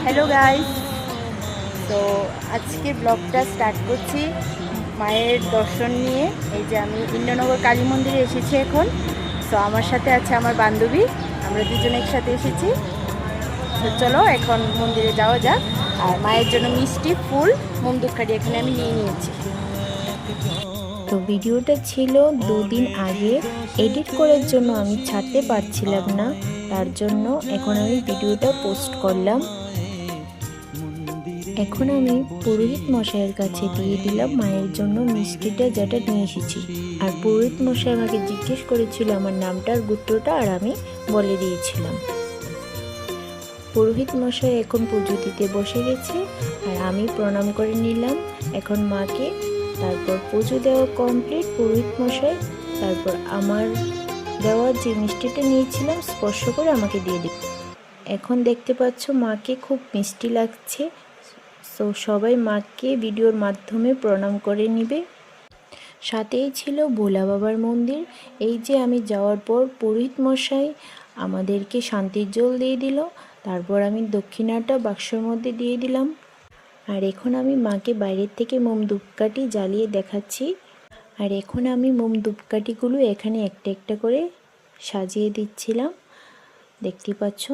Hello guys, তো আজকে ব্লগটা স্টার্ট করছি মায়ের দর্শন নিয়ে। এই যে আমি ইন্দ্রনগর কালী মন্দিরে এসেছি এখন। তো আমার সাথে আছে আমার বান্ধবী, আমরা দুজনে একসাথে এসেছি। তো চলো এখন মন্দিরে যাওয়া যাক। আর মায়ের জন্য মিষ্টি, ফুল, মোম ধূপকাঠি এখানে আমি নিয়ে নিয়েছি। তো ভিডিওটা ছিল 2 দিন আগে, এডিট করার জন্য আমি ছাড়তে পারছিলাম না, তার জন্য এখন আমি ভিডিওটা পোস্ট করলাম। এখন আমি পুরোহিত মশাইয়ের কাছে দিয়ে দিলাম মায়ের জন্য মিষ্টিটা যেটা নিয়ে এসেছি। আর পুরোহিত মশাই আমাকে জিজ্ঞেস করেছিল আমার নামটার গুত্রটা, আর আমি বলে দিয়েছিলাম। পুরোহিত মশাই এখন পুজো দিতে বসে গেছে, আর আমি প্রণাম করে নিলাম এখন মাকে। তারপর পুজো দেওয়া কমপ্লিট, পুরোহিত মশাই তারপর আমার দেওয়া যে মিষ্টিটা নিয়েছিলাম স্পর্শ করে আমাকে দিয়ে দিল। এখন দেখতে পাচ্ছ মাকে খুব মিষ্টি লাগছে। সো সবাই মাকে ভিডিওর মাধ্যমে প্রণাম করে নিবে। সাথেই ছিল ভোলা বাবার মন্দির। এই যে আমি যাওয়ার পর পুরোহিত মশাই আমাদেরকে শান্তির জল দিয়ে দিল, তারপর আমি দক্ষিণাটা বাক্সর মধ্যে দিয়ে দিলাম। আর এখন আমি মাকে বাইরের থেকে মোম ধূপকাঠি জ্বালিয়ে দেখাচ্ছি। আর এখন আমি মোম ধূপকাঠিগুলো এখানে একটা একটা করে সাজিয়ে দিচ্ছিলাম, দেখতে পাচ্ছ।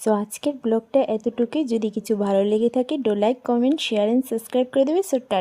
সো আজকের ব্লগটা এতটুকুই। যদি কিছু ভালো লেগে থাকে like, comment, share and subscribe করে দেবে। So tata.